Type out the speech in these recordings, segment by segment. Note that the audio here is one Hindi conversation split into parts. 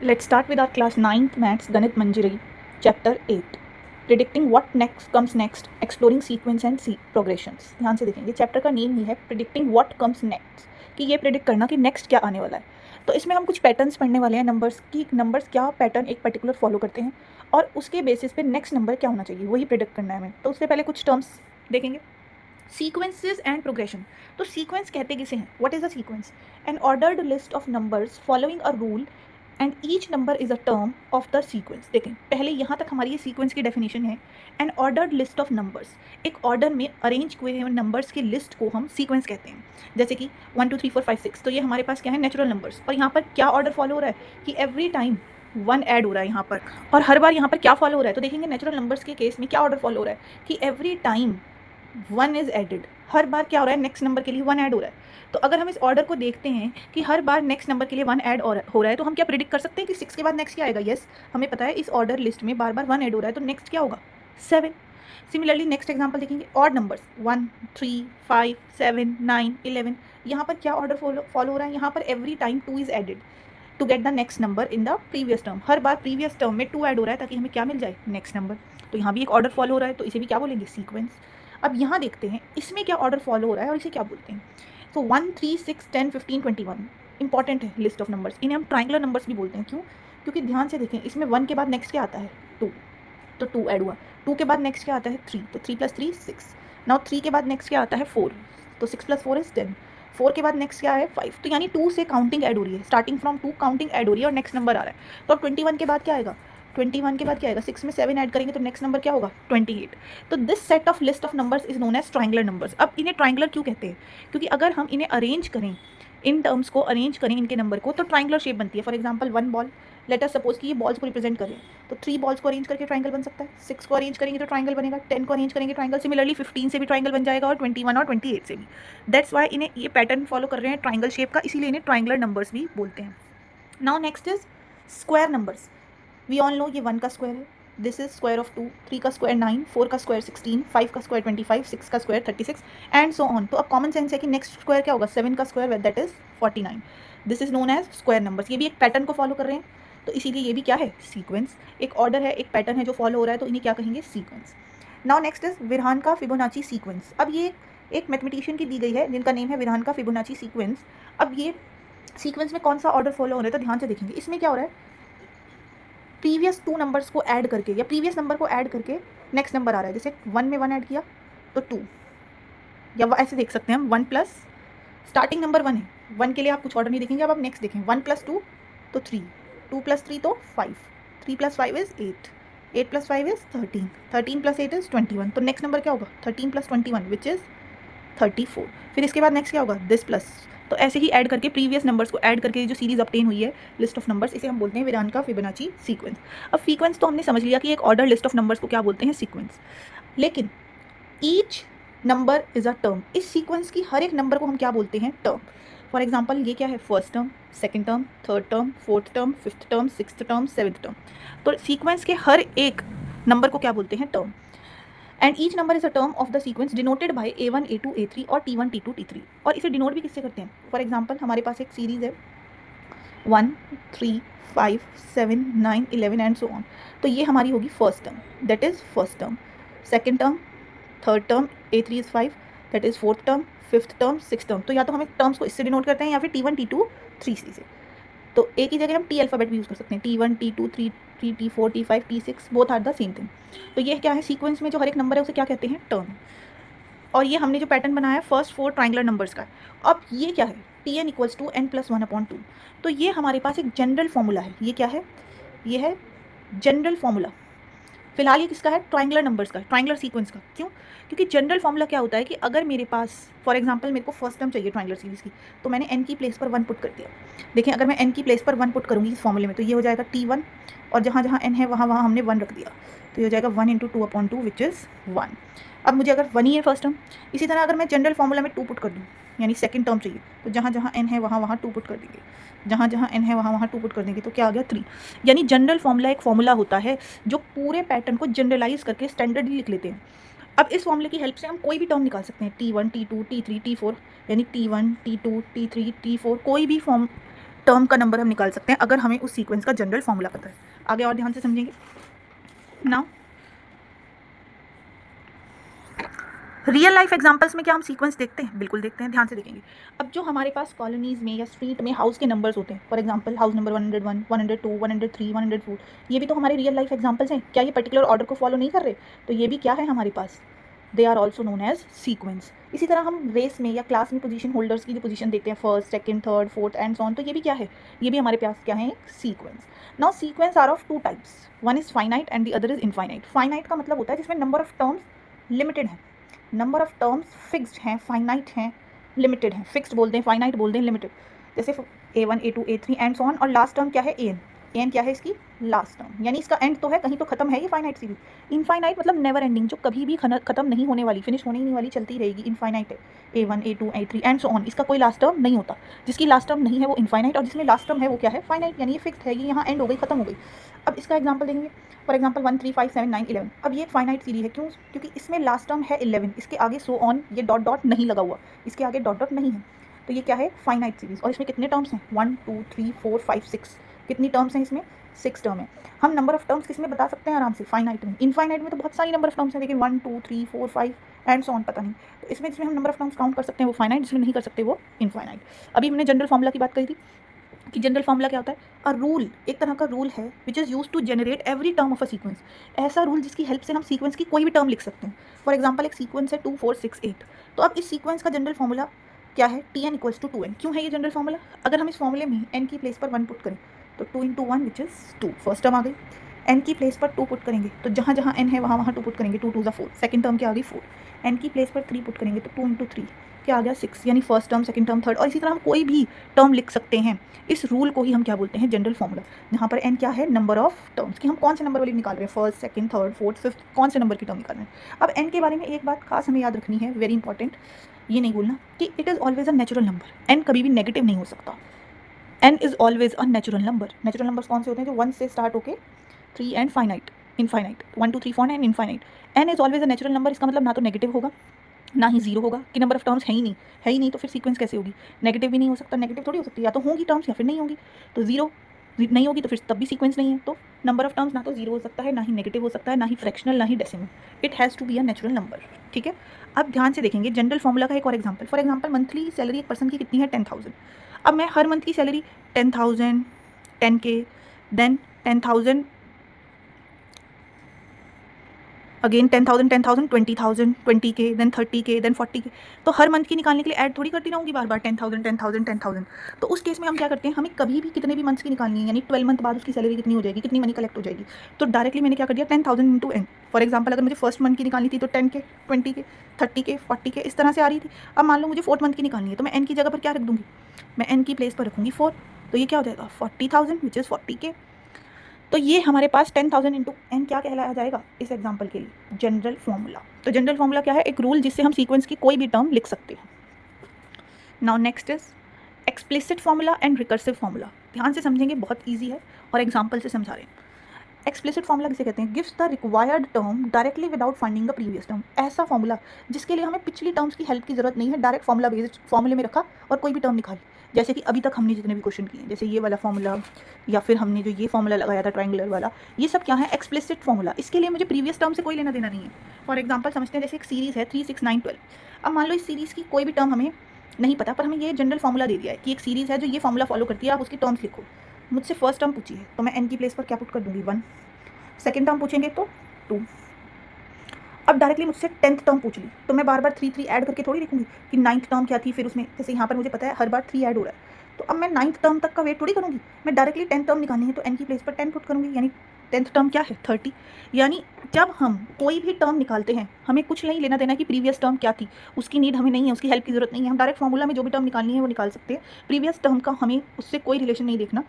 Let's start with our class 9th maths Ganit Manjari, chapter 8. Predicting what next comes next, exploring sequence and progressions. ध्यान से देखेंगे, चैप्टर का नेम ही है प्रिडिक्टिंग व्हाट कम्स नेक्स्ट, कि ये प्रिडिक्ट करना कि नेक्स्ट क्या आने वाला है. तो इसमें हम कुछ पैटर्न्स पढ़ने वाले हैं नंबर्स की, नंबर्स क्या पैटर्न एक पर्टिकुलर फॉलो करते हैं और उसके बेसिस पे नेक्स्ट नंबर क्या होना चाहिए वही प्रिडिक्ट करना है हमें. तो उससे पहले कुछ टर्म्स देखेंगे. Sequences and progression. तो सीक्वेंस कहते किसे हैं? What is a sequence? N ordered list of numbers following a rule and each number is a term of the sequence. देखें, पहले यहाँ तक हमारी ये सीक्वेंस की डेफिनेशन है. N ordered list of numbers, एक ऑर्डर में अरेंज हुए हुए नंबर्स की लिस्ट को हम सीक्वेंस कहते हैं. जैसे कि 1 2 3 4 5 6, तो ये हमारे पास क्या है? Natural numbers. और यहाँ पर क्या ऑर्डर फॉलो हो रहा है कि एवरी टाइम वन ऐड हो रहा है यहाँ पर, और हर बार यहाँ पर क्या फॉलो हो रहा है? तो देखेंगे नेचुरल नंबर्स के केस में क्या ऑर्डर फॉलो हो रहा है कि every time one is added. हर बार क्या हो रहा है? नेक्स्ट नंबर के लिए वन ऐड हो रहा है. तो अगर हम इस ऑर्डर को देखते हैं कि हर बार नेक्स्ट नंबर के लिए वन ऐड हो रहा है, तो हम क्या प्रिडिक्ट कर सकते हैं कि 6 के बाद नेक्स्ट क्या आएगा? यस, हमें पता है इस ऑर्डर लिस्ट में बार बार वन ऐड हो रहा है, तो नेक्स्ट क्या होगा? 7. सिमिलरली नेक्स्ट एग्जांपल देखेंगे, ऑड नंबर्स 1 3 5 7 9 11. यहाँ पर क्या ऑर्डर फॉलो हो रहा है? यहाँ पर every time 2 is added to get the next number in the previous term. हर बार प्रीवियस टर्म में 2 ऐड हो रहा है ताकि हमें क्या मिल जाए? Next number. तो यहाँ भी एक ऑर्डर फॉलो हो रहा है, तो इसे भी क्या बोलेंगे? सीक्वेंस. अब यहाँ देखते हैं इसमें क्या ऑर्डर फॉलो हो रहा है और इसे क्या बोलते हैं. तो 1 3 6 10 15 21 इंपॉर्टेंट है लिस्ट ऑफ नंबर्स. इन्हें हम ट्राइंगुलर नंबर्स भी बोलते हैं. क्यों? क्योंकि ध्यान से देखें, इसमें 1 के बाद नेक्स्ट क्या आता है? 2. तो 2 ऐड हुआ. 2 के बाद नेक्स्ट क्या आता है? 3. तो 3 + 3 6. नाउ 3 के बाद नेक्स्ट क्या आता है? 4. तो 6 + 4 इज 10. 4 के बाद नेक्स्ट क्या है? 5. तो यानी 2 से काउंटिंग ऐड हो रही है, स्टार्टिंग फ्रॉम 2 काउंटिंग ऐड हो रही है और नेक्स्ट नंबर आ रहा है. तो अब 21 के बाद क्या आएगा? 21 के बाद क्या आएगा? 6 में 7 ऐड करेंगे तो नेक्स्ट नंबर क्या होगा? 28. तो this set of list of numbers is known as triangular numbers. अब इन्हें ट्राइंगुलर क्यों कहते हैं? क्योंकि अगर हम इन्हें अरेंज करें, इन टर्म्स को अरेंज करें इनके नंबर को, तो ट्राइंगुलर शेप बनती है. For example 1 ball, let us suppose कि ये बॉल्स को रिप्रेजेंट करें, तो 3 बॉल्स को अरेंज करके ट्राइंगल बन सकता है. 6 को अरेंज करेंगे तो ट्राइंगल बनेगा. 10 को अरेंज करेंगे ट्राइंगल. सिमिलरली 15 से भी ट्राइंगल बन जाएगा और 21 और 28 से भी. दैट्स वाई इन्हें ये पैटर्न फॉलो कर रहे हैं ट्राइंगल शेप का, इसीलिए इन्हें ट्राइंगुलर नंबर्स भी बोलते हैं. Now next is square numbers. We all know ये 1 का स्क्वायर है. This is square of 2. 3 का स्क्वायर 9, 4 का स्क्वायर 16, 5 का स्क्वायर 25, 6 का स्क्वायर 36 एंड सो ऑन. तो अब कॉमन सेंस है कि नेक्स्ट स्क्वायर क्या होगा? 7 का square, that is 49. This is known as square numbers. ये भी एक पैटर्न को फॉलो कर रहे हैं, तो इसीलिए ये भी क्या है? सीक्वेंस. एक ऑर्डर है, एक पैटर्न है जो फॉलो हो रहा है, तो इन्हें क्या कहेंगे? सीक्वेंस. नाउ नेक्स्ट इज विरहान का फिबोनाची सीक्वेंस. अब ये एक मैथमेटिशियन की दी गई है जिनका नेम है विरहान का फिबोनाची सीक्वेंस. अब ये सीक्वेंस में कौन सा ऑर्डर फॉलो हो रहा है? तो ध्यान से देखेंगे, इसमें क्या हो रहा है? प्रीवियस 2 नंबर्स को ऐड करके या प्रीवियस नंबर को ऐड करके नेक्स्ट नंबर आ रहा है. जैसे 1 में 1 ऐड किया तो 2, या ऐसे देख सकते हैं हम 1 प्लस स्टार्टिंग नंबर 1 है. 1 के लिए आप कुछ ऑर्डर नहीं देखेंगे. अब आप नेक्स्ट देखें, 1 + 2 तो 3, 2 + 3 तो 5, 3 + 5 इज 8, 8 + 5 इज 13, 13 + 8 इज 21. तो नेक्स्ट नंबर क्या होगा? 13 + 21 विच इज़ 34. फिर इसके बाद नेक्स्ट क्या होगा? This plus. तो ऐसे ही ऐड करके प्रीवियस नंबर्स को ऐड करके जो सीरीज ऑब्टेन हुई है लिस्ट ऑफ नंबर्स, इसे हम बोलते हैं विरहान का फिबोनाची सीक्वेंस. अब सीक्वेंस तो हमने समझ लिया कि एक ऑर्डर लिस्ट ऑफ नंबर्स को क्या बोलते हैं? सीक्वेंस. लेकिन each number is a term. इस सीक्वेंस की हर एक नंबर को हम क्या बोलते हैं? टर्म. फॉर एग्जाम्पल ये क्या है? First term, second term, third term, fourth term, fifth term, sixth term, seventh term. तो सीक्वेंस के हर एक नंबर को क्या बोलते हैं? Term. And each number is a term of the sequence denoted by A1 A2 A3 और T1 T2 T3. और इसे डिनोट भी किससे करते हैं? फॉर एग्जाम्पल हमारे पास एक सीरीज है 1 3 5 7 9 11 एंड सो ऑन. तो ये हमारी होगी first term, that is first term. Second term, third term, A3 is 5, that is fourth term, fifth term, six term. तो या तो हम टर्म्स को इससे डिनोट करते हैं या फिर T1 T2 3 से. तो एक ही जगह हम T अल्फ़ाबेट भी यूज़ कर सकते हैं. T1 T2 3 T4 T5 T6 both are the same thing. तो ये क्या है? सीक्वेंस में जो हर एक नंबर है उसे क्या कहते हैं? टर्म. और ये हमने जो पैटर्न बनाया है फर्स्ट 4 ट्राइंगुलर नंबर्स का. अब ये क्या है? Tn = n+1/2. तो ये हमारे पास एक जनरल फॉर्मूला है. ये क्या है? ये है जनरल फॉर्मूला. फिलहाल ये किसका है? ट्राइंगुलर नंबर्स का, ट्राइंगुलर सीक्वेंस का. क्यों? क्योंकि जनरल फॉर्मूला क्या होता है कि अगर मेरे पास फॉर एग्जांपल मेरे को फर्स्ट टर्म चाहिए ट्राइंगुलर सीरीज़ की, तो मैंने n की प्लेस पर 1 पुट कर दिया. देखें, अगर मैं n की प्लेस पर 1 पुट करूँगी इस फॉर्मूले में, तो ये हो जाएगा T1, और जहाँ जहाँ n है वहाँ वहाँ हमने 1 रख दिया, तो ये हो जाएगा 1 × 2/2 विच इज़ 1. अब मुझे अगर 1 ही है फर्स्ट टर्म, इसी तरह अगर मैं जनरल फॉर्मूला में 2 पुट कर दूँ, यानी सेकंड टर्म चाहिए, तो जहाँ जहाँ n है वहाँ वहाँ 2 पुट कर देंगे, जहाँ जहाँ n है वहाँ वहाँ 2 पुट कर देंगे, तो क्या आ गया? 3. यानी जनरल फॉर्मूला एक फॉर्मूला होता है जो पूरे पैटर्न को जनरलाइज करके स्टैंडर्डली लिख लेते हैं. अब इस फॉर्मूले की हेल्प से हम कोई भी टर्म निकाल सकते हैं. T1 T2 T3 T4, यानी T1 T2 T3 T4, कोई भी टर्म का नंबर हम निकाल सकते हैं अगर हमें उस सीक्वेंस का जनरल फॉर्मूला पता है। आगे और ध्यान से समझेंगे। नाउ रियल लाइफ एग्जांपल्स में क्या हम सीक्वेंस देखते हैं? बिल्कुल देखते हैं, ध्यान से देखेंगे। अब जो हमारे पास कॉलोनीज़ में या स्ट्रीट में हाउस के नंबर्स होते हैं, फॉर एग्जांपल हाउस नंबर 101, 102, 103, 104, ये भी तो हमारे रियल लाइफ एग्जांपल्स हैं। क्या ये पर्टिकुलर ऑर्डर को फॉलो नहीं कर रहे? तो ये भी क्या है हमारे पास? They are also known as sequence. इसी तरह हम रेस में या क्लास में पोजीशन होल्डर्स की जो पोजीशन देखते हैं, first, second, third, fourth and so on, तो ये भी क्या है? ये भी हमारे पास क्या है? एक sequence. Now sequence are of two types, one is finite and the other is infinite. Finite का मतलब होता है जिसमें नंबर ऑफ टर्म्स लिमिटेड है, नंबर ऑफ टर्म्स फिक्स्ड हैं, फाइनाइट हैं, लिमिटेड हैं। फिक्स्ड बोलते हैं, फाइनाइट बोलते हैं, लिमिटेड। जैसे A1, A2, A3 and so on, और लास्ट टर्म क्या है? एन। एन क्या है इसकी? लास्ट टर्म, यानी इसका एंड तो है, कहीं तो खत्म है ये फाइनाइट सीरीज। इनफाइनाइट मतलब नेवर एंडिंग, जो कभी भी खत्म नहीं होने वाली, फिनिश होने ही नहीं वाली, चलती रहेगी, इनफाइनाइट है। A1, A2, A3 and so on, इसका कोई लास्ट टर्म नहीं होता। जिसकी लास्ट टर्म नहीं है वो इनफाइनाइट, और जिसमें लास्ट टर्म है वो क्या है? फाइनाइट, यानी ये फिक्स है, ये यहाँ एंड हो गई, खत्म हो गई। अब इसका एग्जाम्पल देंगे, फॉर एग्जाम्पल 1, 3, 5, 7, 9, 11। अब ये फाइनाइट सीरीज है, क्यों? क्योंकि इसमें लास्ट टर्म है 11, इसके आगे सो ऑन, ये डॉट डॉट नहीं लगा हुआ, इसके आगे डॉट डॉट नहीं है, तो ये क्या है? Finite series. और इसमें कितने टर्म्स हैं? 1, 2, 3, 4, 5, 6। कितनी टर्म्स हैं इसमें? 6 टर्म है। हम नंबर ऑफ टर्म्स किस में बता सकते हैं आराम से? फाइनाइट में। इनफाइनाइट में तो बहुत सारी नंबर ऑफ टर्म्स हैं, लेकिन 1, 2, 3, 4, 5 एंड सो ऑन पता नहीं। तो इसमें जिसमें हम नंबर ऑफ टर्म्स काउंट कर सकते हैं वो फाइनाइट, जिसमें नहीं कर सकते वो इनफाइनाइट। अभी हमने जनरल फॉर्मूला की बात करी थी कि जनरल फॉर्मूला क्या होता है? अ रूल, एक तरह का रूल है which is use to generate every term of a sequence. ऐसा रूल जिसकी हेल्प से हम सीक्वेंस की कोई भी टर्म लिख सकते हैं। फॉर एग्जाम्पल एक सीक्वेंस है 2, 4, 6, 8, तो अब इस सीक्वेंस का जनरल फॉर्मूला क्या है? Tn equals to 2n। क्यों है ये जनरल फॉर्मूला? अगर हम इस फॉर्मूले में n की प्लेस पर 1 पुट करें तो 2 into 1 which is 2, first term आ गई। n की प्लेस पर 2 पुट करेंगे तो जहाँ जहाँ n है वहाँ वहाँ 2 पुट करेंगे, 2 2 ज़ा 4, सेकंड टर्म क्या आ गई? 4। n की प्लेस पर 3 पुट करेंगे तो 2 इंटू 3 क्या आ गया? 6, यानी first term, second term, third, और इसी तरह हम कोई भी टर्म लिख सकते हैं। इस रूल को ही हम क्या बोलते हैं? General formula. जहाँ पर n क्या है? नंबर ऑफ टर्म्स, कि हम कौन से नंबर वाली निकाल रहे हैं, first, second, third, fourth, fifth, कौन से नंबर की टर्म निकाल रहे हैं। अब n के बारे में एक बात खास हमें याद रखनी है, वेरी इंपॉर्टेंट, ये नहीं भूलना कि it is always a natural number. n कभी भी नेगेटिव नहीं हो सकता। n is always a natural number. Natural numbers कौन से होते हैं? जो 1 से स्टार्ट होके 3 and finite, infinite, 1, 2, 3, 4 and infinite. n is always a natural number, इसका मतलब ना तो नेगेटिव होगा ना ही जीरो होगा, कि नंबर ऑफ टर्म्स है ही नहीं, है ही नहीं, तो फिर सीक्वेंस कैसे होगी? नेगेटिव भी नहीं हो सकता, नेगेटिव थोड़ी हो सकती है, या तो होंगी टर्म्स या फिर नहीं होंगी। तो जीरो नहीं होगी तो फिर तब भी सीक्वेंस नहीं है। तो नंबर ऑफ टर्म्स ना तो जीरो हो सकता है, ना ही नेगेटिव हो सकता है, ना ही फ्रैक्शनल, ना ही decimal. It has to be a natural number. ठीक है, अब ध्यान से देखेंगे जनरल फॉर्मूला का एक और example. For example monthly salary एक पर्सन की कितनी है? 10,000। अब मैं हर मंथ की salary 10,000, 10K, then 10,000, again 10,000, 10,000, 20,000, 20K, then 30K, then 40K, तो हर मंथ की निकालने के लिए ऐड थोड़ी करती रहूँगी बार बार 10,000, 10,000, 10,000। तो उस केस में हम क्या करते हैं? हमें कभी भी कितने भी मंथ्स की निकालनी है, यानी 12 मंथ बाद उसकी सैलरी कितनी हो जाएगी, कितनी मनी कलेक्ट हो जाएगी, तो डायरेक्टली मैंने क्या कर दिया? 10,000 इंटू n। फॉर एग्जाम्पल अगर मुझे फर्स्ट मंथ की निकालनी थी तो 10K, 20K, 30K, 40K, इस तरह से आ रही थी। अब मान लो मुझे फोर्थ मंथ की निकालनी है, तो मैं n की जगह पर क्या रख दूँगी? मैं n की प्लेस पर रखूँगी 4, तो ये क्या हो जाएगा? 40,000 विच इज़ 40K। तो ये हमारे पास 10,000 इंटू n क्या कहलाया जाएगा इस एग्जाम्पल के लिए? General formula. तो जनरल फॉर्मूला क्या है? एक रूल जिससे हम सीक्वेंस की कोई भी टर्म लिख सकते हैं। Now next is explicit formula and recursive formula. ध्यान से समझेंगे, बहुत ईजी है और एग्जाम्पल से समझा रहे हैं। एक्सप्लिसिट फॉर्मूला किसे कहते हैं? Gives the required term directly without finding the previous term. ऐसा फॉर्मूला जिसके लिए हमें पिछली टर्म्स की हेल्प की जरूरत नहीं है, डायरेक्ट फॉर्मूला बेस्ड फॉर्मूले में रखा और कोई भी टर्म निकाली। जैसे कि अभी तक हमने जितने भी क्वेश्चन किए, जैसे ये वाला फॉर्मूला, या फिर हमने जो ये फॉर्मूला लगाया था ट्रायंगुलर वाला, ये सब क्या है? Explicit formula. इसके लिए मुझे प्रीवियस टर्म से कोई लेना देना नहीं है। फॉर एग्जाम्पल समझते हैं, जैसे एक सीरीज़ है 3, 6, 9, 12। अब मान लो इस सीरीज़ की कोई भी टर्म हमें नहीं पता, पर हमें ये जनरल फॉर्मूला दे दिया है कि एक सीरीज़ है जो ये फॉर्मूला फॉलो करती है, आप उसकी टर्म्स लिखो। मुझसे फर्स्ट टर्म पूछी है तो मैं n की प्लेस पर क्या पुट कर दूंगी? 1। सेकेंड टर्म पूछेंगे तो 2। अब डायरेक्टली मुझसे 10th टर्म पूछ ली तो मैं बार बार 3 3 ऐड करके थोड़ी लिखूंगी कि 9th टर्म क्या थी, फिर उसमें जैसे यहाँ पर मुझे पता है हर बार 3 ऐड हो रहा है, तो अब मैं 9th टर्म तक का वेट थोड़ी करूँगी। मैं डायरेक्टली 10th टर्म निकालनी है तो n की प्लेस पर 10 पुट करूँगी, यानी 10th टर्म क्या है? 30। यानी जब हम कोई भी टर्म निकालते हैं हमें कुछ नहीं लेना देना कि प्रीवियस टर्म क्या थी, उसकी नीड हमें नहीं है, उसकी हेल्प की जरूरत नहीं है। हम डायरेक्ट फॉर्मूला में जो भी टर्म निकालनी है वो निकाल सकते हैं। प्रीवियस टर्म का हमें उससे कोई रिलेशन नहीं देखना।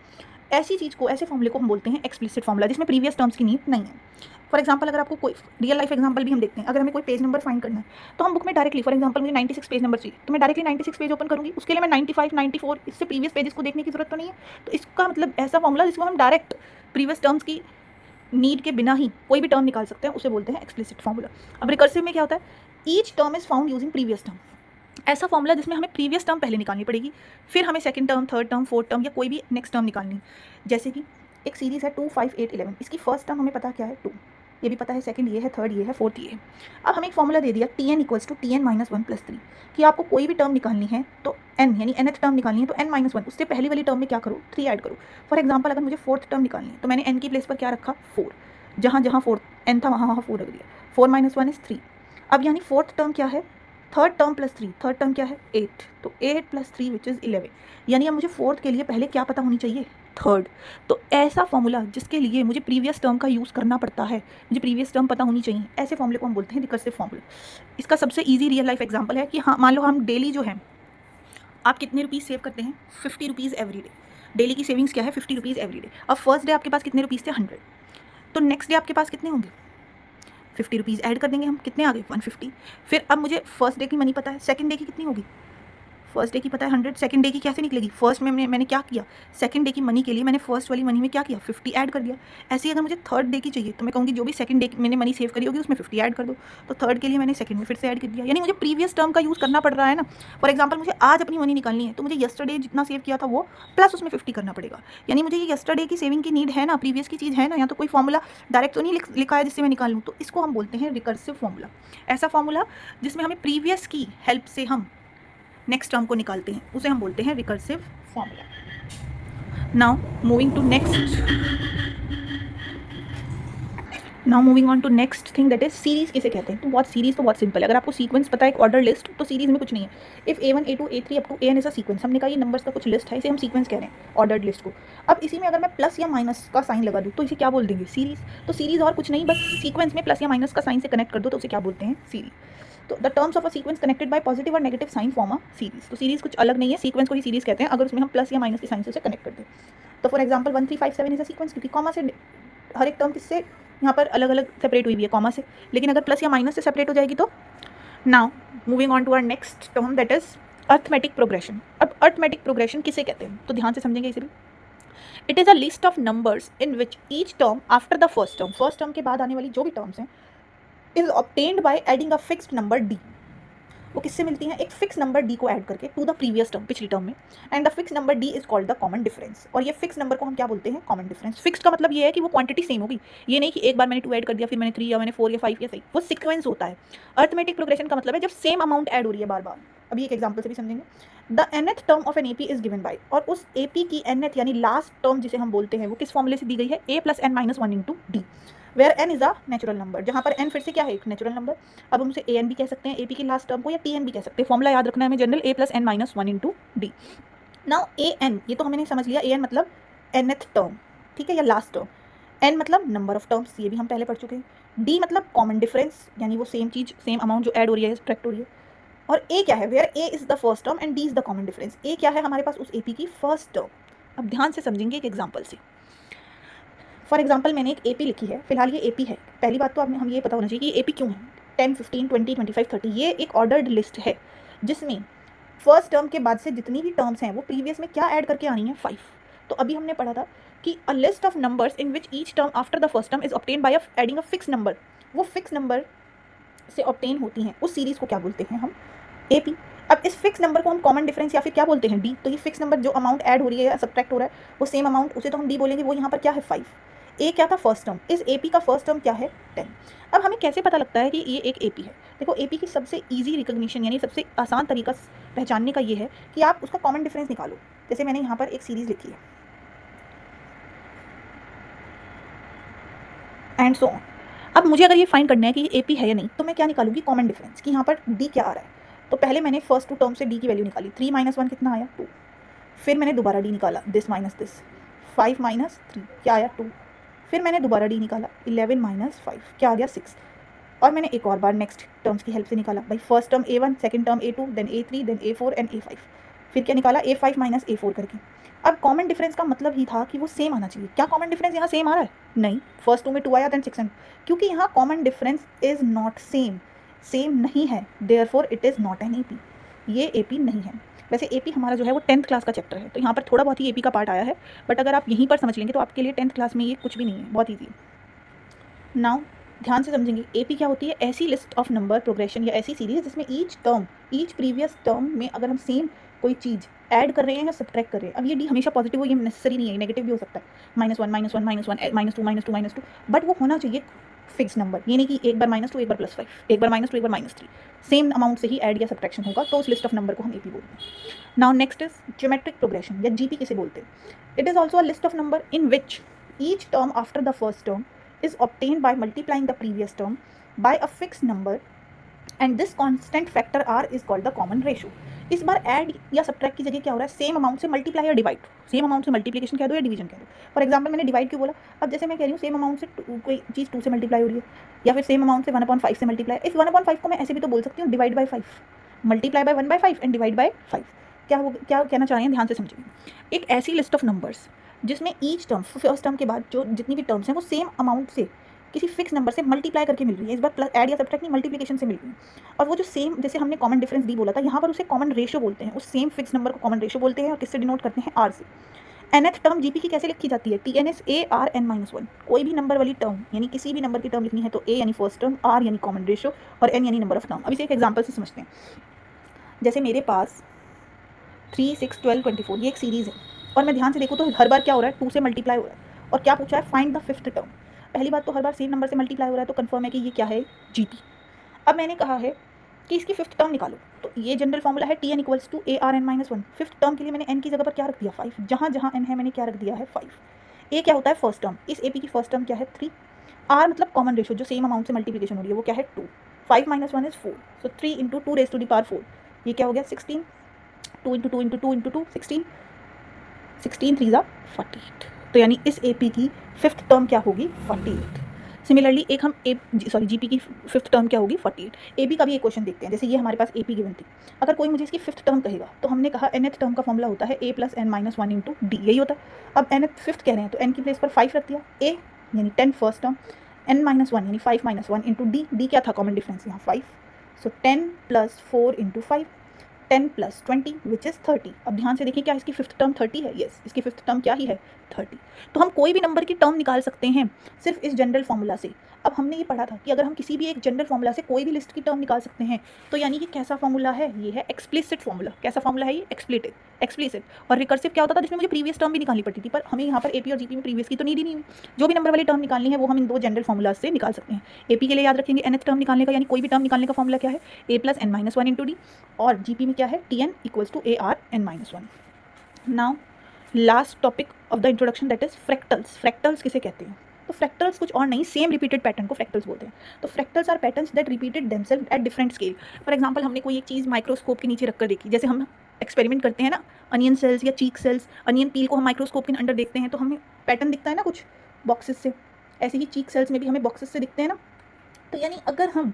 ऐसी चीज़ को, ऐसे फॉर्मूले को हम बोलते हैं एक्सप्लिसिट फॉर्मूला, जिसमें प्रीवियस टर्म्स की नीड नहीं है। फॉर एग्जाम्पल अगर आपको कोई रियल लाइफ एग्जाम्पल भी हम देखते हैं, अगर हमें कोई पेज नंबर फाइंड करना है तो हम बुक में डायरेक्टली, फॉर एग्जाम्पल मुझे 96 पेज नंबर चाहिए तो मैं डायरेक्टली 96 पेज ओपन करूँगी, उसके लिए मैं 95, 94 इससे प्रीवियस पेजेस को देखने की जरूरत तो नहीं है। तो इसका मतलब ऐसा फॉर्मूला जिसको हम डायरेक्ट प्रीवियस टर्म्स की नीड के बिना ही कोई भी टर्म निकाल सकते हैं, उसे बोलते हैं एक्सप्लिसिट फॉर्मूला। अब रिकर्सिव में क्या होता है? Each term is found using previous term. ऐसा फॉर्मूला जिसमें हमें प्रीवियस टर्म पहले निकालनी पड़ेगी, फिर हमें second term, third term, fourth term या कोई भी नेक्स्ट टर्म निकालनी। जैसे कि एक सीरीज़ है 2, 5, 8, 11, इसकी फर्स्ट टर्म हमें पता क्या है 2, ये भी पता है, सेकंड ये है, थर्ड ये है, फोर्थ ये है। अब हमें एक फॉर्मूला दे दिया Tn equals to Tn minus 1 plus 3 कि आपको कोई भी टर्म निकालनी है तो n यानी nth टर्म निकालनी है तो n माइनस 1 उससे पहली वाली टर्म में क्या करो 3 ऐड करो। फॉर एग्जाम्पल अगर मुझे फोर्थ टर्म निकालनी है तो मैंने n की प्लेस पर क्या रखा 4, जहाँ जहाँ फोर्थ n था वहाँ 4 रख दिया, 4 माइनस 1 इज 3। अब यानी फोर्थ टर्म क्या है, third term plus 3, third term क्या है 8, तो 8 प्लस 3 विच इज़ 11। यानी अब मुझे फोर्थ के लिए पहले क्या पता होनी चाहिए थर्ड। तो ऐसा फॉर्मूला जिसके लिए मुझे प्रीवियस टर्म का यूज़ करना पड़ता है, मुझे प्रीवियस टर्म पता होनी चाहिए, ऐसे फॉर्मूले को हम बोलते हैं रिकर्सिव फॉर्मूला। इसका सबसे ईजी रियल लाइफ एग्जाम्पल है कि हाँ मान लो हम डेली जो है आप कितने रुपीज़ सेव करते हैं 50 रुपीज़ एवरी डे। डेली की सेविंग्स क्या है 50 रुपीज़ एवरी डे। अब फर्स्ट डे आपके पास कितने रुपीज़ थे 100, तो नेक्स्ट डे आपके पास कितने होंगे 50 रुपीज़ ऐड कर देंगे हम, कितने आ गए 150। फिर अब मुझे फर्स्ट डे की मनी पता है, सेकंड डे की कितनी होगी, फर्स्ट डे की पता है 100, सेकंड डे की कैसे निकलेगी, फर्स्ट में मैंने क्या किया, सेकंड डे की मनी के लिए मैंने फर्स्ट वाली मनी में क्या किया 50 ऐड कर दिया। ऐसे ही अगर मुझे थर्ड डे की चाहिए तो मैं कहूँगी जो भी सेकंड डे मैंने मनी सेव करी होगी उसमें 50 ऐड कर दो, तो थर्ड के लिए मैंने सेकंड में फिर से ऐड कर दिया। यानी मुझे प्रीवियस टर्म का यूज़ करना पड़ रहा है ना। फॉर एग्जाम्पल मुझे आज अपनी मनी निकालनी है तो मुझे यस्टरडे जितना सेव किया था वो प्लस उसमें 50 करना पड़ेगा। यानी मुझे ये यस्टरडे की सेविंग की नीड है ना, प्रीवियस की चीज़ है ना, या तो कोई फॉर्मूला डायरेक्ट तो नहीं लिखा है जिससे मैं निकाल लूँ, तो इसको हम बोलते हैं रिकर्सिव फॉर्मूला। ऐसा फॉर्मूला जिसमें हमें प्रीवियस की हेल्प से हम नेक्स्ट टर्म को निकालते हैं उसे हम बोलते हैं recursive formula. Now moving on to next thing that is series किसे कहते हैं। तो बहुत सीरीज तो बहुत सिंपल है, अगर आपको सीक्वेंस पता है एक ऑर्डर लिस्ट, तो सीरीज में कुछ नहीं है। If A1 A2 A3 up to AN is a sequence, हमने कहा ये नंबर्स का कुछ लिस्ट है, इसे हम सीक्वेंस कह रहे हैं ऑर्डर्ड लिस्ट को। अब इसी में अगर मैं प्लस या माइनस का साइन लगा दूँ तो इसे क्या बोल देंगे सीरीज। तो सीरीज और कुछ नहीं, बस सीक्वेंस में प्लस या माइनस का साइन से कनेक्ट कर दो तो उसे क्या बोलते हैं सीरीज। तो the terms of a sequence connected by positive और negative sign form a series. तो सीरीज कुछ अलग नहीं है, सीक्वेंस को ही सीरीज कहते हैं अगर उसमें हम प्लस या माइनस के साइन से उसे कनेक्ट कर दें। तो for example 1 3 5 7 is a sequence, क्योंकि कॉमा से हर एक टर्म किससे यहाँ पर अलग अलग सेपरेट हुई भी है कॉमा से, लेकिन अगर प्लस या माइनस से सेपरेट हो जाएगी तो। Now moving on to our next term that is arithmetic progression. अब अर्थमेटिक प्रोग्रेशन किसे कहते हैं तो ध्यान से समझेंगे इसे भी। It is a list of numbers in which each term after the first term के बाद आने वाली जो भी टर्म्स हैं is obtained by adding a fixed number D. वो किससे मिलती हैं, एक फिक्स नंबर डी को ऐड करके टू द प्रीवियस टर्म, पिछली टर्म में, and the fix number D is called the common difference. और ये फिक्स नंबर को हम क्या बोलते हैं कॉमन डिफरेंस। फिक्स का मतलब ये है कि वो क्वांटिटी सेम होगी, ये नहीं कि एक बार मैंने 2 ऐड कर दिया फिर मैंने 3 या मैंने 4 या 5 या 6, वो सीक्वेंस होता है। अर्थमेटिक प्रोग्रेशन का मतलब है जब सेम अमाउंट ऐड हो रही है बार बार। अभी एक एग्जाम्पल से भी समझेंगे। The nth term of an AP is given by, और उस AP की nth यानी लास्ट टर्म जिसे हम बोलते हैं वो किस फॉर्मूले से दी गई है a + n - 1 × d, where n is a natural number, जहाँ पर n फिर से क्या है एक नेचुरल नंबर। अब हम उसे an भी कह सकते हैं AP की लास्ट टर्म को, या tn भी कह सकते हैं। फॉर्मूला याद रखना है हमें general a + n - 1 × d। Now an ये तो हमने समझ लिया, an मतलब nth टर्म, ठीक है, या लास्ट टर्म। n मतलब नंबर ऑफ टर्म्स, ये भी हम पहले पढ़ चुके हैं। d मतलब कॉमन डिफरेंस, यानी वो सेम चीज़ सेम अमाउंट जो ऐड हो रही है सब्ट्रैक्ट हो रही है। और a क्या है, where a is the first term and d is the common difference. a क्या है हमारे पास उस AP की फर्स्ट टर्म। अब ध्यान से समझेंगे एक एग्जाम्पल से। फॉर एग्जाम्पल मैंने एक AP लिखी है, फिलहाल ये AP है। पहली बात तो हम ये पता होना चाहिए कि ये AP क्यों है। 10 15 20 25 30 ये एक ऑर्डर्ड लिस्ट है जिसमें फर्स्ट टर्म के बाद से जितनी भी टर्म्स हैं वो प्रीवियस में क्या ऐड करके आनी है 5। तो अभी हमने पढ़ा था कि अ list of numbers in which each term after the first term is obtain bye adding a fix number. वो फिक्स नंबर से ऑब्टेन होती हैं, उस सीरीज को क्या बोलते हैं हम AP। अब इस फिक्स नंबर को हम कॉमन डिफरेंस या फिर क्या बोलते हैं D। तो ये फिक्स नंबर जो अमाउंट ऐड हो रही है या सब्ट्रैक्ट हो रहा है वो सेम अमाउंट, उसे तो हम D बोलेंगे। वो यहाँ पर क्या है 5। A क्या था फर्स्ट टर्म, इस AP का फर्स्ट टर्म क्या है 10। अब हमें कैसे पता लगता है कि ये एक AP है। देखो AP की सबसे ईजी रिकग्निशन यानी सबसे आसान तरीका पहचानने का ये है कि आप उसका कॉमन डिफरेंस निकालो। जैसे मैंने यहाँ पर एक सीरीज लिखी है एंड सो ऑन। अब मुझे अगर ये फाइंड करना है कि ये AP है या नहीं तो मैं क्या निकालूंगी कॉमन डिफरेंस, कि यहाँ पर D क्या आ रहा है। तो पहले मैंने फर्स्ट 2 टर्म से D की वैल्यू निकाली, 3 - 1 कितना आया 2। फिर मैंने दोबारा D निकाला, दिस माइनस दिस, 5 - 3 क्या आया 2। फिर मैंने दोबारा D निकाला, 11 - 5 क्या आ गया 6। और मैंने एक और बार नेक्स्ट टर्म्स की हेल्प से निकाला, भाई first term A1, second term A2, then A3, then A4 and A5। फिर क्या निकाला A5 - A4 करके। अब कॉमन डिफरेंस का मतलब ही था कि वो सेम आना चाहिए। क्या कॉमन डिफरेंस यहाँ सेम आ रहा है, नहीं, फर्स्ट 2 में 2 आया देन 6 एंड, क्योंकि यहाँ common difference is not same नहीं है, therefore it is not an AP। ये AP नहीं है। वैसे AP हमारा जो है वो 10th क्लास का चैप्टर है, तो यहाँ पर थोड़ा बहुत ही AP का पार्ट आया है, बट अगर आप यहीं पर समझ लेंगे तो आपके लिए 10th क्लास में ये कुछ भी नहीं है, बहुत ईजी है। नाउ ध्यान से समझेंगे AP क्या होती है, ऐसी लिस्ट ऑफ नंबर प्रोग्रेशन या ऐसी सीरीज जिसमें each term each previous term में अगर हम सेम कोई चीज़ ऐड कर रहे हैं या सब्ट्रैक्ट कर रहे हैं, अब ये डी हमेशा पॉजिटिव हो, ये नेसेसरी नहीं है, नेगेटिव भी हो सकता है, -1 -1 -1 -2 -2 बट वो होना चाहिए फिक्स नंबर, ये नहीं कि एक बार -2 एक बार +5, एक बार -2 एक बार -3, सेम अमाउंट से ही ऐड या सब्ट्रैक्शन होगा, तो उस लिस्ट ऑफ नंबर को हम एपी बोलते हैं। Now next is geometric progression या जीपी किसे बोलते हैं। It is also a list of number in which each term after the first term is obtained by multiplying the previous term by a fixed number and this constant factor r is called the common ratio। इस बार ऐड या सब्ट्रैक्ट की जगह क्या हो रहा है, सेम अमाउंट से मल्टीप्लाई या डिवाइड, सेम अमाउंट से मल्टीप्लिकेशन कह दो या डिवीजन कह दो। फॉर एग्जांपल मैंने डिवाइड क्यों बोला, अब जैसे मैं कह रही हूँ सेम अमाउंट से कोई चीज़ 2 से मल्टीप्लाई हो रही है या फिर सेम अमाउंट से 1/5 से मल्टीप्लाई, इस 1/5 को मैं ऐसे भी तो बोल सकती हूँ divide by 5, multiply by 1/5 and divide by 5। क्या कहना चाह रहे हैं, ध्यान से समझिए। एक ऐसी लिस्ट ऑफ नंबर्स जिसमें ईच टर्म फर्स्ट टर्म के बाद जो जितनी भी टर्म्स हैं वो सेम अमाउंट से किसी फिक्स नंबर से मल्टीप्लाई करके मिल रही है, इस बार प्लस ऐड या सब्ट्रैक्ट नहीं मल्टीप्लिकेशन से मिल रही है। और वो जो सेम, जैसे हमने कॉमन डिफरेंस डी बोला था, यहाँ पर उसे कॉमन रेशियो बोलते हैं, उस सेम फिक्स नंबर को कॉमन रेशियो बोलते हैं और किससे डिनोट करते हैं, आर से। nth टर्म जीपी की कैसे लिखी जाती है, TNS A R n-1। कोई भी नंबर वाली टर्म यानी किसी भी नंबर की टर्म लिखनी है तो A यानी फर्स्ट टर्म, R यानी कॉमन रेशियो और n यानी नंबर ऑफ टर्म। अब इसे एक एग्जांपल से समझते हैं। जैसे मेरे पास 3, 6, 12, 24 ये एक सीरीज़ है और मैं ध्यान से देखूँ तो हर बार क्या हो रहा है, 2 से मल्टीप्लाई हो रहा है। और क्या पूछा है, फाइंड द फिफ्थ टर्म। पहली बात तो हर बार सेम नंबर से मल्टीप्लाई हो रहा है तो कंफर्म है कि ये क्या है, जीपी। अब मैंने कहा है कि इसकी फिफ्थ टर्म निकालो, तो ये जनरल फॉर्मूला है TN = ARn-1। फिफ्थ टर्म के लिए मैंने n की जगह पर क्या रख दिया, 5। जहाँ जहाँ n है मैंने क्या रख दिया है, 5। ए क्या होता है, फर्स्ट टर्म। इस एपी की फर्स्ट टर्म क्या है, 3। आर मतलब कॉमन रेशियो, जो सेम अमाउंट से मल्टीप्लिकेशन हो रही है, वो क्या है, 2। 5 - 1 इज 4, सो 3 × 2⁴ ये क्या हो गया, 16। 2 × 2 × 2 × 2 16, 16 3 = 48। तो यानी इस एपी की फिफ्थ टर्म क्या होगी, 48। सिमिलरली एक हम जीपी की फिफ्थ टर्म क्या होगी, 48। एबी का भी एक क्वेश्चन देखते हैं। जैसे ये हमारे पास एपी गिवन थी, अगर कोई मुझे इसकी फिफ्थ टर्म कहेगा तो हमने कहा nth टर्म का फॉर्मूला होता है A + n - 1 × d, यही होता है। अब nth फिफ्थ कह रहे हैं तो n की प्लेस पर 5 रख दिया, A यानी 10 फर्स्ट टर्म, n - 1 यानी 5 - 1 × d क्या था, कॉमन डिफरेंस यहाँ 5, सो 10 + 4 × 5, 10 + 20 विच इज़ 30। अब ध्यान से देखिए, क्या इसकी फिफ्थ टर्म 30 है, यस इसकी फिफ्थ टर्म क्या ही है, 30। तो हम कोई भी नंबर की टर्म निकाल सकते हैं सिर्फ इस जनरल फॉर्मूला से। अब हमने ये पढ़ा था कि अगर हम किसी भी एक जनरल फॉर्मूला से कोई भी लिस्ट की टर्म निकाल सकते हैं, तो यानी कि कैसा फॉर्मूला है, ये है एक्सप्लिसिट फॉर्मूला। कैसा फॉर्मूला है ये, एक्सप्लिसिट। और रिकर्सिव क्या होता था, जिसमें मुझे प्रीवियस टर्म भी निकालनी पड़ती थी, पर हमें यहाँ पर एपी और जीपी में प्रीवियस की तो नीड ही नहीं हुई। जो भी नंबर वाली टर्म निकालनी है वो हम इन 2 जनरल फॉर्मूला से निकाल सकते हैं। एपी के लिए याद रखेंगे nth टर्म निकालने का, यानी कोई भी टर्म निकालने का फॉर्मूला क्या है, A + n - 1 × d, और जीपी में क्या है, TN = ARn-1। Now last topic of the introduction, that is fractals. Fractals किसे कहते हैं, तो फ्रैक्टल्स कुछ और नहीं, सेम रिपीटेड पैटर्न को फ्रैक्टल्स बोलते हैं। तो fractals are patterns that repeated themselves at different scale. For example हमने कोई एक चीज़ माइक्रोस्कोप के नीचे रखकर देखी, जैसे हम एक्सपेरिमेंट करते हैं ना, अनियन सेल्स या चीक सेल्स, अनियन पील को हम माइक्रोस्कोप के अंदर देखते हैं तो हमें पैटर्न दिखता है ना कुछ बॉक्सेस से, ऐसे ही चीक सेल्स में भी हमें बॉक्सेस से दिखते हैं ना। तो यानी अगर हम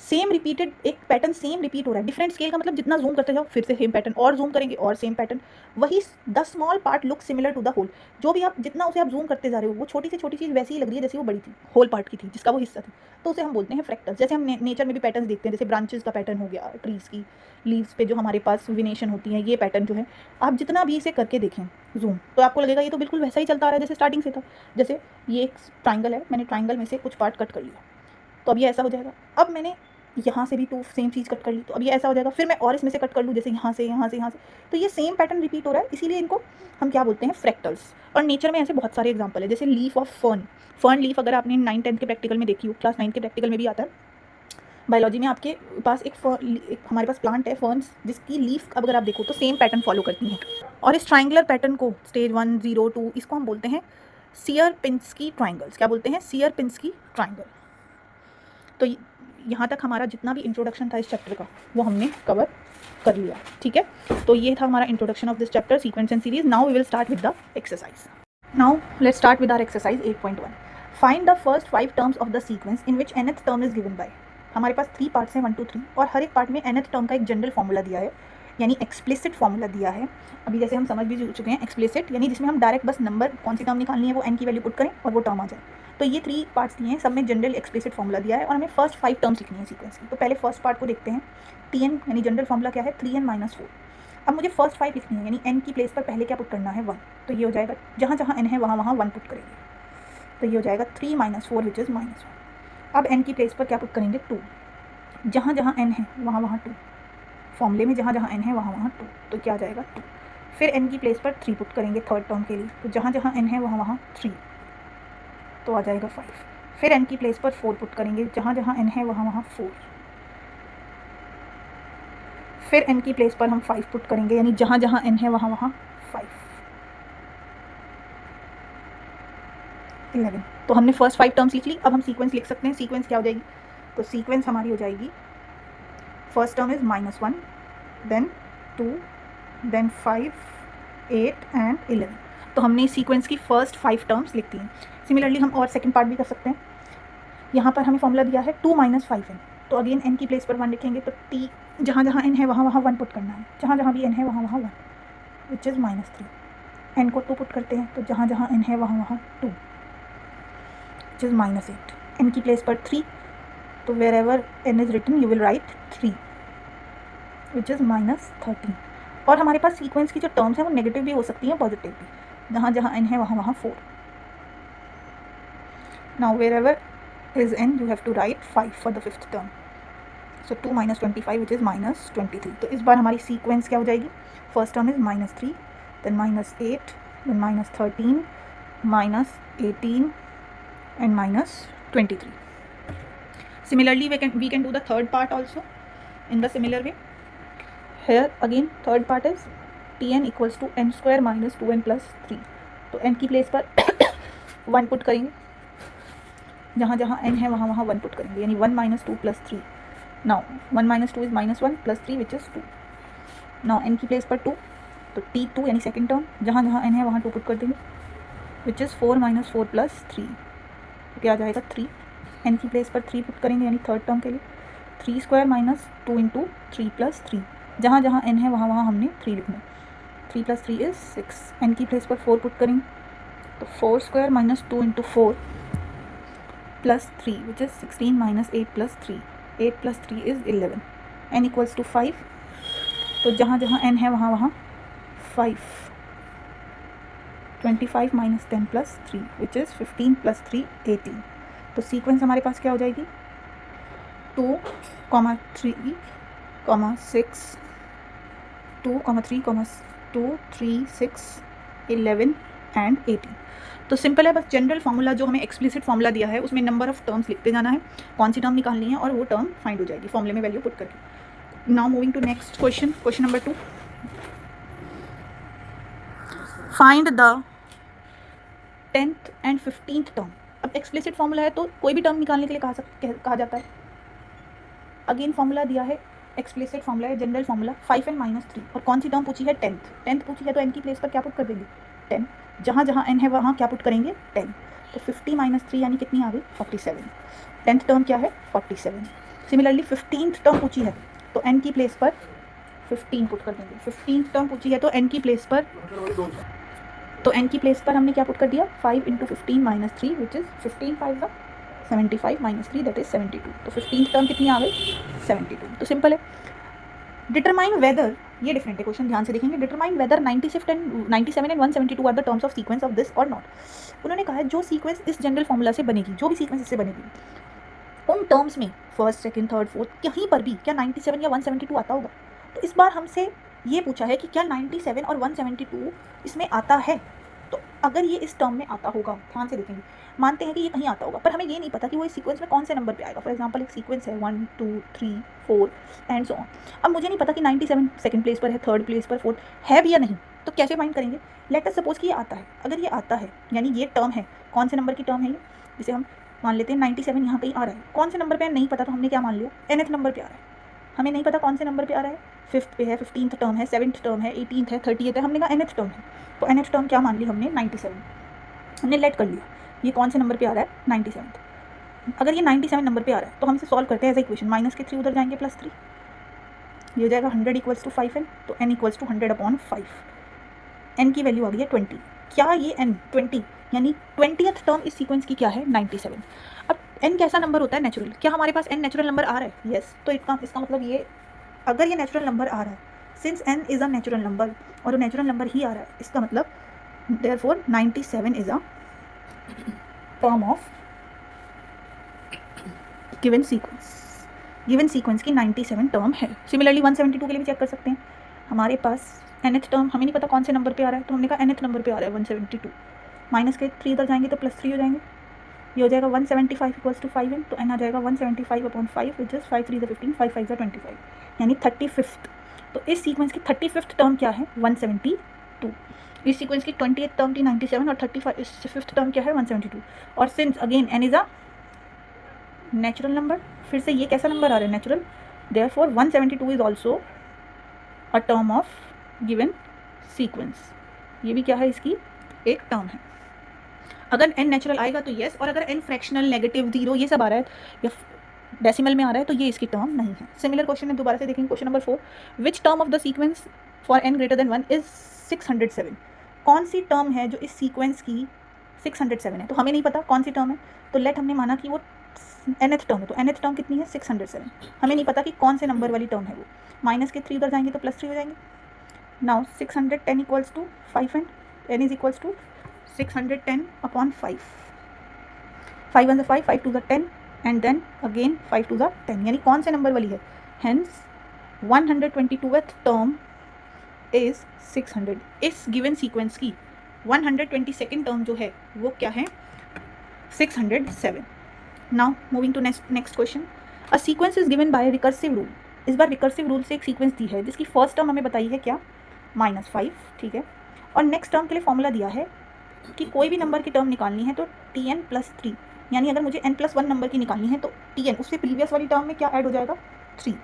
सेम रिपीटेड, एक पैटर्न सेम रिपीट हो रहा है, डिफरेंट स्केल का मतलब जितना जूम करते जाओ फिर से सेम पैटर्न, और जूम करेंगे और सेम पैटर्न, वही the small part look similar to the whole. जो भी आप जितना उसे आप जूम करते जा रहे हो वो छोटी से छोटी चीज़ वैसी ही लग रही है जैसे वो बड़ी थी, होल पार्ट की थी, जिसका वो हिस्सा थी, तो उसे हम बोलते हैं फ्रैक्टल्स। जैसे हम नेचर में भी पैटर्न देखते हैं, जैसे ब्रांचेस का पैटर्न हो गया, ट्रीज़ की लीव्स पे जो हमारे पास विनेशन होती है, ये पैटर्न जो है आप जितना भी इसे करके देखें जूम, तो आपको लगेगा ये तो बिल्कुल वैसा ही चलता आ रहा है जैसे स्टार्टिंग से था। जैसे ये एक ट्राइंगल है, मैंने ट्राइंगल में से कुछ पार्ट कट कर लिया तो अब ये ऐसा हो जाएगा। अब मैंने यहाँ से भी तो सेम चीज़ कट कर ली तो अब ये ऐसा हो जाएगा, फिर मैं और इसमें से कट कर लूँ, जैसे यहाँ से यहाँ से यहाँ से, तो ये सेम पैटर्न रिपीट हो रहा है, इसीलिए इनको हम क्या बोलते हैं, फ्रैक्टल्स। और नेचर में ऐसे बहुत सारे एग्जांपल है, जैसे लीफ ऑफ फर्न लीफ, अगर आपने 9-10 के प्रैक्टिकल में देखी हो, क्लास 9 के प्रैक्टिकल में भी आता है, बायोलॉजी में आपके पास एक हमारे पास प्लांट है फर्न्स, जिसकी लीफ अब अगर आप देखो तो सेम पैटर्न फॉलो करती हैं। और इस ट्राइंगुलर पैटर्न को स्टेज 1, 0, 2 इसको हम बोलते हैं सियर-पिन्स्की ट्राइंगल्स। क्या बोलते हैं, सियर-पिन्स्की ट्राइंगल। तो यहाँ तक हमारा जितना भी इंट्रोडक्शन था इस चैप्टर का वो हमने कवर कर लिया, ठीक है। तो ये था हमारा introduction of this chapter, sequence and series. Now we will start with the exercise. Now let's start with our exercise 8.1। Find the first 5 terms of the sequence in which nth term is given by. हमारे पास 3 पार्ट्स हैं, 1, 2, 3, और हर एक पार्ट में nth टर्म का एक जनरल फॉर्मूला दिया है, यानी एक्सप्लिसिट फॉर्मूला दिया है। अभी जैसे हम समझ भी चुके हैं एक्सप्लिसिट, यानी जिसमें हम डायरेक्ट बस नंबर कौन सी टर्म निकालनी है वो n की वैल्यू पुट करें और वो टर्म आ जाए। तो ये 3 पार्ट्स दिए हैं, सब में जनरल एक्सप्लिसिट फॉर्मूला दिया है और हमें फर्स्ट 5 टर्म्स लिखनी है सीक्वेंस की। तो पहले फर्स्ट पार्ट को देखते हैं, Tn यानी जनरल फॉर्मूला क्या है, 3n - 4। अब मुझे फर्स्ट 5 लिखनी है, यानी n की प्लेस पर पहले क्या पुट करना है, 1। तो ये हो जाएगा, जहाँ जहाँ n है वहाँ वहाँ 1 पुट करेंगे, तो ये हो जाएगा 3 - 4 विच इज़ -1। अब n की प्लेस पर क्या पुट करेंगे, 2। जहाँ जहाँ n है वहाँ वहाँ 2, फॉर्मूले में जहाँ जहाँ n है वहाँ वहाँ 2, तो क्या आ जाएगा 2। फिर n की प्लेस पर 3 पुट करेंगे थर्ड टर्म के लिए, तो जहाँ जहाँ n है वहाँ वहाँ 3, तो आ जाएगा 5। फिर n की प्लेस पर 4 पुट करेंगे, जहाँ जहाँ n है वहाँ वहाँ 4। फिर n की प्लेस पर हम 5 पुट करेंगे, यानी जहाँ जहाँ n है वहाँ वहाँ 5, 11। तो हमने फर्स्ट 5 टर्म्स लिख ली। अब हम सीक्वेंस लिख सकते हैं। सीक्वेंस क्या हो जाएगी? तो सीक्वेंस हमारी हो जाएगी, first term is -1, then 2, then 5, 8 and 11। तो हमने सीक्वेंस की फर्स्ट 5 टर्म्स लिख दी हैं। सिमिलरली हम और सेकंड पार्ट भी कर सकते हैं। यहाँ पर हमें फॉर्मूला दिया है 2 - 5n, तो अगेन n की प्लेस पर 1 लिखेंगे, तो t जहाँ जहाँ n है वहाँ वहाँ 1 पुट करना है, जहाँ जहाँ भी n है वहाँ वहाँ 1, विच इज़ -3। n को 2 पुट करते हैं, तो जहाँ जहाँ n है वहाँ वहाँ 2, विच इज़ -8। n की प्लेस पर 3, तो wherever n is written you will write 3, which is -13। और हमारे पास सीक्वेंस की जो टर्म्स हैं वो नेगेटिव भी हो सकती हैं, पॉजिटिव भी। जहाँ जहाँ n है वहाँ वहाँ 4। Now wherever is n, you have to write 5 for the fifth term. So 2 - 25, which is -23. तो इस बार हमारी सीक्वेंस क्या हो जाएगी? First term is -3, then -8, then -13, -18 and -23. Similarly, we can do the third part also in the similar way. Here again third part is Tn equals to n square minus 2n plus 3. तो n की प्लेस पर 1 पुट करेंगे, जहाँ जहाँ n है वहाँ वहाँ 1 पुट करेंगे, यानी 1 - 2 + 3। Now 1 - 2 is -1 + 3, which is 2। Now n की प्लेस पर 2, तो t2 यानी सेकंड टर्म, जहाँ जहाँ n है वहाँ 2 पुट कर देंगे, विच इज़ 4 - 4 + 3, तो क्या आ जाएगा 3। n की प्लेस पर 3 पुट करेंगे, यानी थर्ड टर्म के लिए 3² - 2 × 3 + 3, जहाँ जहाँ n है वहाँ वहाँ हमने 3 लिखना। 3 + 3 इज 6। n की प्लेस पर 4 पुट करेंगे, तो 4² - 2 × 4 + 3, which is 16 - 8 + 3. 8 + 3 is 11. n equals to 5. तो जहाँ जहाँ n है वहाँ वहाँ 5. 25 - 10 + 3, which is 15 + 3 18. तो सीक्वेंस हमारे पास क्या हो जाएगी? 2, 3, 6, 2, 3, 2, 3, 6, 11 एंड 18। तो सिंपल है, बस जनरल फार्मूला जो हमें एक्सप्लिसिट फार्मूला दिया है उसमें नंबर ऑफ टर्म्स लिखते जाना है, कौन सी टर्म निकालनी है और वो टर्म फाइंड हो जाएगी फॉर्मूले में वैल्यू पुट करके। Now moving to next question, question number 2। Find the 10th and 15th term. अब एक्सप्लिसिट फार्मूला है तो कोई भी टर्म निकालने के लिए कहा जाता है। अगेन फार्मूला दिया है, एक्सप्लिसिट फार्मूला है, जनरल फार्मूला 5n - 3, और कौन सी टर्म पूछी है? 10th पूछी है, तो n की प्लेस पर क्या पुट कर देंगे? 10। जहाँ जहाँ n है वहाँ क्या पुट करेंगे? 10। तो 50 - 3 यानी कितनी आ गई? 47। 10th टर्म क्या है? 47। सिमिलरली 15th टर्म पूछी है, तो n की प्लेस पर 15 पुट कर देंगे। 15th टर्म पूछी है तो n की प्लेस पर हमने क्या पुट कर दिया? 5 × 15 - 3, विच इज़ 15 × 5 75 - 3, दैट इज 72। तो 15th टर्म कितनी आ गई? 72। तो सिंपल है। डिटरमाइन वेदर, ये डिफरेंट है क्वेश्चन, ध्यान से देखेंगे। Determine whether 97 and 172 are the terms of sequence of this और नॉट। उन्होंने कहा है जो सीक्वेंस इस जनरल फॉर्मूला से बनेगी, जो भी सीक्वेंस इससे बनेगी, उन टर्म्स में फर्स्ट, सेकंड, थर्ड, फोर्थ, कहीं पर भी क्या 97 या 172 आता होगा? तो इस बार हमसे ये पूछा है कि क्या 97 और 172 इसमें आता है। तो अगर ये इस टर्म में आता होगा, ध्यान से देखेंगे, मानते हैं कि ये कहीं आता होगा, पर हमें ये नहीं पता कि वो इस सीक्वेंस में कौन से नंबर पे आएगा। फॉर एग्जांपल एक सीक्वेंस है 1 2 3 4 एंड सो ऑन। अब मुझे नहीं पता कि 97 सेकंड प्लेस पर है, थर्ड प्लेस पर, फोर्थ है भी या नहीं, तो कैसे फाइंड करेंगे? लेट अस सपोज कि ये आता है। अगर ये आता है यानी ये टर्म है, कौन से नंबर की टर्म है ये? जिसे हम मान लेते हैं 97 यहाँ कहीं आ रहा है, कौन से नंबर पे है नहीं पता, तो हमने क्या मान लिया? nth नंबर पे आ रहा है। हमें नहीं पता कौन से नंबर पे आ रहा है, 5th पे है, 15th टर्म है, 7th टर्म है, 18th है, 30th है, हमने कहा nth टर्म है, तो nth टर्म क्या मान ली हमने? 97। हमने लेट कर लिया ये कौन से नंबर पे आ रहा है? 97। अगर ये 97 नंबर पे आ रहा है तो हम इसे सॉल्व करते हैं एज इक्वेशन, माइनस के 3 उधर जाएंगे, +3, ये हो जाएगा 100 = 5n, तो n = 100/5। n की वैल्यू आ गई है 20। क्या ये n 20 यानी 20th टर्म इस सीक्वेंस की क्या है? 97। अब n कैसा नंबर होता है? नेचुरल। क्या हमारे पास n नेचुरल नंबर आ रहा है? यस। तो इसका मतलब ये, अगर ये नेचुरल नंबर आ रहा है, since n is a natural number और वो नेचुरल नंबर ही आ रहा है, इसका मतलब therefore 97 is a term of given sequence। Given sequence की 97 टर्म है। सिमिलरली 172 के लिए भी चेक कर सकते हैं। हमारे पास nth टर्म हमें नहीं पता कौन से नंबर पे आ रहा है, तो हमने कहा nth नंबर पे आ रहा है 172, माइनस के 3 इधर जाएंगे तो +3 हो जाएंगे, ये हो जाएगा 175 इक्वल्स टू 5n, तो n आ जाएगा 175/5 विच इज़ 5 3 15 5 5 25, यानी 35th। तो इस सीक्वेंस की 35th टर्म क्या है 172, इस सीक्वेंस की 20th टर्म थी 97 और 35th टर्म क्या है 172। और since again n is a natural number, फिर से ये कैसा नंबर आ रहा है natural, therefore 172 is also a term of given sequence, ये भी क्या है इसकी एक टर्म है। अगर n नेचुरल आएगा तो येस, और अगर n फ्रैक्शनल नेगेटिव जीरो ये सब आ रहा है या डेसिमल में आ रहा है तो ये इसकी टर्म नहीं है। सिमिलर क्वेश्चन है, दोबारा से देखेंगे question number 4, which term of the sequence for n greater than 1 is 607, कौन सी टर्म है जो इस सीक्वेंस की 607 है, तो हमें नहीं पता कौन सी टर्म है, तो लेट हमने माना कि वो nth टर्म है, तो nth टर्म कितनी है 607, हमें नहीं पता कि कौन से नंबर वाली टर्म है वो, माइनस के 3 उधर जाएंगे तो +3 हो जाएंगे। Now 610 equals to 5 and n is equals to 610/5, 5 1 5, 5 2 10 and then again 5 2 10, यानी कौन से नंबर वाली है, हेंस 122th टर्म इज 600। इस गिवन सीक्वेंस की 122nd टर्म जो है वो क्या है 607। Now moving to next question, a sequence is given by recursive rule, इस बार रिकर्सिव रूल से एक सीक्वेंस दी है जिसकी फर्स्ट टर्म हमें बताई है क्या -5, ठीक है, और नेक्स्ट टर्म के लिए फॉर्मूला दिया है कि कोई भी नंबर की टर्म निकालनी है तो tn + 3, यानी अगर मुझे n+1 नंबर की निकालनी है तो tn उससे प्रीवियस वाली टर्म में क्या ऐड हो जाएगा 3।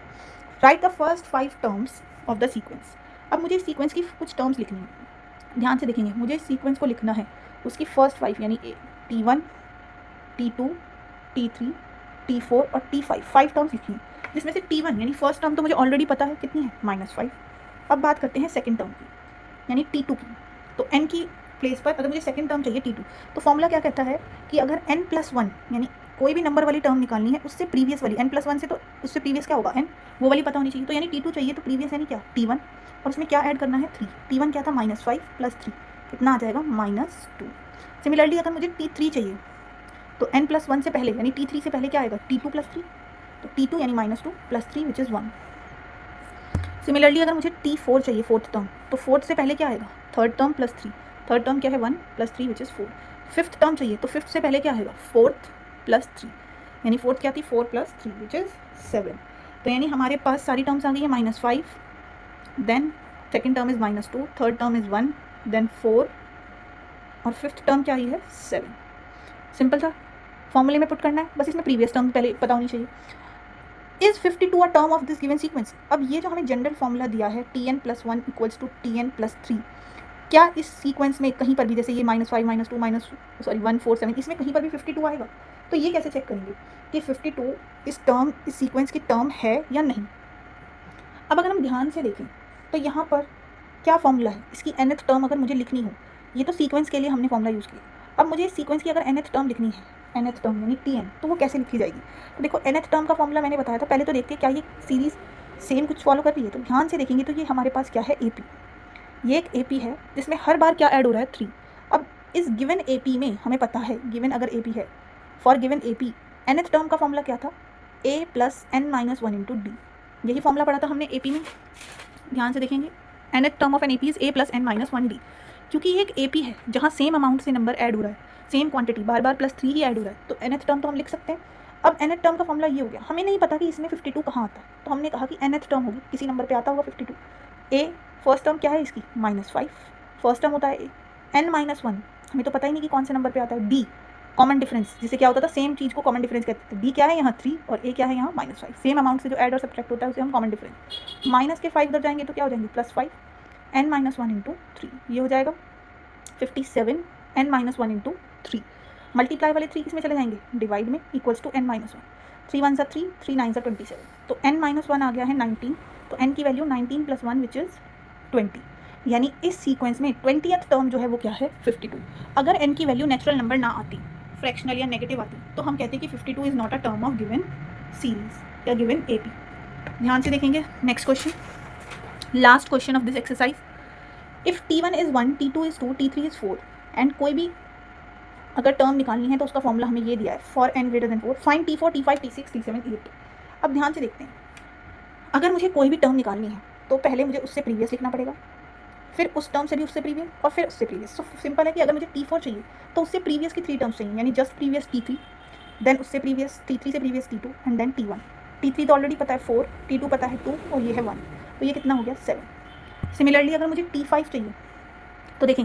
Right the first 5 terms of the sequence. अब मुझे इस सीक्वेंस की कुछ टर्म्स लिखनी है, ध्यान से देखेंगे, मुझे इस सीक्वेंस को लिखना है, उसकी फर्स्ट 5 यानी t1 t2 t3 t4 और t5, 5 टर्म्स लिखनी है, जिसमें से t1 यानी फर्स्ट टर्म तो मुझे ऑलरेडी पता है कितनी है -5। अब बात करते हैं सेकंड टर्म की यानी t2 की, तो n की प्लेस पर अगर मुझे सेकंड टर्म चाहिए t2, तो फॉर्मूला क्या कहता है कि अगर n+1 यानी कोई भी नंबर वाली टर्म निकालनी है उससे प्रीवियस वाली, n+1 से तो उससे प्रीवियस क्या होगा n, वो वाली पता होनी चाहिए, तो यानी t2 चाहिए तो प्रीवियस यानी क्या t1, और उसमें क्या ऐड करना है 3, t1 क्या था -5 + 3 कितना आ जाएगा -2। सिमिलरली अगर मुझे t3 चाहिए तो n+1 से पहले यानी t3 से पहले क्या आएगा t2 + 3, तो t2 यानी -2 + 3 विच इज़ 1। सिमिलरली अगर मुझे t4 चाहिए फोर्थ टर्म, तो फोर्थ से पहले क्या आएगा थर्ड टर्म + 3, थर्ड टर्म क्या है 1 + 3 विच इज़ 4। फिफ्थ टर्म चाहिए तो फिफ्थ से पहले क्या आएगा फोर्थ + 3, यानी फोर्थ क्या थी 4 + 3 विच इज़ 7। तो यानी हमारे पास सारी टर्म्स आ गई है -5, then second term is -2, third term is 1, then 4 और फिफ्थ टर्म क्या आई है 7। सिंपल था, फॉर्मूले में पुट करना है, बस इसमें प्रीवियस टर्म पहले पता होनी चाहिए। Is 52 a term of this given sequence. अब ये जो हमें जनरल फॉर्मूला दिया है tn+1 = tn + 3, क्या इस सीक्वेंस में कहीं पर भी, जैसे ये -5 -2 147, इसमें कहीं पर भी 52 आएगा, तो ये कैसे चेक करेंगे कि 52 इस सीक्वेंस की टर्म है या नहीं। अब अगर हम ध्यान से देखें तो यहाँ पर क्या फॉर्मूला है, इसकी nth टर्म अगर मुझे लिखनी हो, ये तो सीक्वेंस के लिए हमने फॉर्मूला यूज़ किया, अब मुझे इस सीक्वेंस की अगर nth टर्म लिखनी है, nth टर्म यानी tn, तो वो कैसे लिखी जाएगी। तो देखो nth टर्म का फॉर्मूला मैंने बताया था, पहले तो देखते हैं क्या ये सीरीज़ सेम कुछ फॉलो कर रही है, तो ध्यान से देखेंगे तो ये हमारे पास क्या है AP, ये एक AP है जिसमें हर बार क्या ऐड हो रहा है 3। अब इस गिवन AP में हमें पता है, गिवन अगर AP है, for given AP nth term का फॉर्मूला क्या था a + n - 1 × d, यही फॉर्मूला पढ़ा था हमने AP में, ध्यान से देखेंगे nth term of an AP is a + n - 1 d, क्योंकि ये एक AP है जहाँ सेम अमाउंट से नंबर ऐड हो रहा है, सेम क्वांटिटी बार बार +3 ही ऐड हो रहा है, तो nth टर्म तो हम लिख सकते हैं। अब nth टर्म का फॉर्मूला ये हो गया, हमें नहीं पता कि इसमें 52 कहाँ आता है, तो हमने कहा कि nth टर्म होगी किसी नंबर पे आता होगा 52। a फर्स्ट टर्म क्या है इसकी -5, फर्स्ट टर्म होता है n - 1, हमें तो पता ही नहीं कि कौन से नंबर पे आता है। d कॉमन डिफरेंस, जिसे क्या होता था सेम चीज़ को कॉमन डिफरेंस कहते थे, d क्या है यहाँ 3 और a क्या है यहाँ -5, सेम अमाउंट से जो ऐड और सब्ट्रैक्ट होता है उसे हम कॉमन डिफरेंस, माइनस के 5 उधर जाएंगे तो क्या हो जाएंगे +5 n - 1 × 3, ये हो जाएगा 57 n - 1 × 3, मल्टीप्लाई वाले 3 किसमें चले जाएंगे डिवाइड में, इक्वल्स टू n - 1, 3 1 3, 3 9 27, तो n - 1 आ गया है 19, तो n की वैल्यू 19 + 1 विच इज़ 20, यानी इस सीक्वेंस में 20th टर्म जो है वो क्या है 52। अगर n की वैल्यू नेचुरल नंबर ना आती, फ्रैक्शनल या नेगेटिव आती, तो हम कहते हैं कि 52 is not a term of given series या गिवन AP। ध्यान से देखेंगे next question, last question of this exercise, if t1 is 1 t2 is 2 t3 is 4 and कोई भी अगर टर्म निकालनी है तो उसका फॉर्मूला हमें ये दिया है, for n > 4 find t4 t5 t6 t7 t8। अब ध्यान से देखते हैं, अगर मुझे कोई भी टर्म निकालनी है तो पहले मुझे उससे प्रीवियस लिखना पड़ेगा, फिर उस टर्म से भी उससे प्रीवियस और फिर उससे प्रीवियस। सो सिंपल है कि अगर मुझे T4 चाहिए तो उससे प्रीवियस की 3 टर्म्स चाहिए, यानी जस्ट प्रीवियस T3, देन उससे प्रीवियस T3 से previous T2 and then T1। T3 तो ऑलरेडी पता है 4, T2 पता है 2 और ये है 1, तो ये कितना हो गया 7। सिमिलरली अगर मुझे T5 चाहिए तो देखें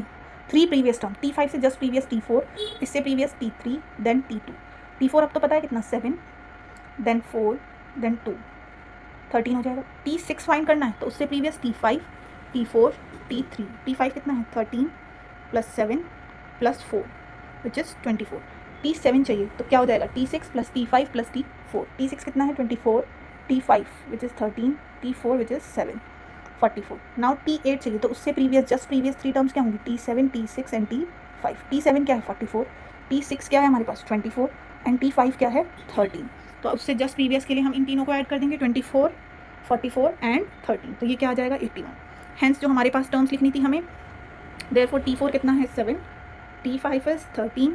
3 प्रीवियस टर्म, T5 से जस्ट प्रीवियस T4, इससे previous T3 then T2। T4 अब तो पता है कितना 7, देन 4 देन 2, 13 हो जाएगा। T6 फाइंड करना है तो उससे previous T5, T4, T3। T5 कितना है 13 plus 7 plus 4 which is 24। T7 चाहिए तो क्या हो जाएगा T6 plus T5 plus T4। T6 कितना है 24, T5 which is 13, T4 which is 7, 44। Now T8 चाहिए तो उससे प्रीवियस जस्ट प्रीवियस 3 टर्म्स क्या होंगी T7, T6 and T5। T7 क्या है 44, T6 क्या है हमारे पास 24 एंड T5 क्या है 13। तो उससे जस्ट प्रीवियस के लिए हम इन तीनों को ऐड कर देंगे 24, 44 एंड 13, तो ये क्या आ जाएगा 81। हेंस जो हमारे पास टर्म्स लिखनी थी हमें, देयरफॉर T4 कितना है 7, T5 is 13,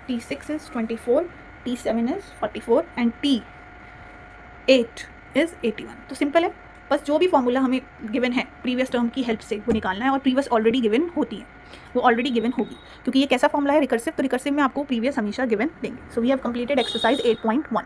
T6 is 24, T7 is 44 and T8 is 81। तो सिंपल है, बस जो भी फॉर्मूला हमें गिवन है प्रीवियस टर्म की हेल्प से वो निकालना है, और प्रीवियस ऑलरेडी गिवन होती है, वो ऑलरेडी गिवन होगी, क्योंकि ये कैसा फॉर्मूला है रिकर्सिव, तो रिकर्सिव में आपको प्रीवियस हमेशा गिवन देंगे। So we have completed exercise 8.1।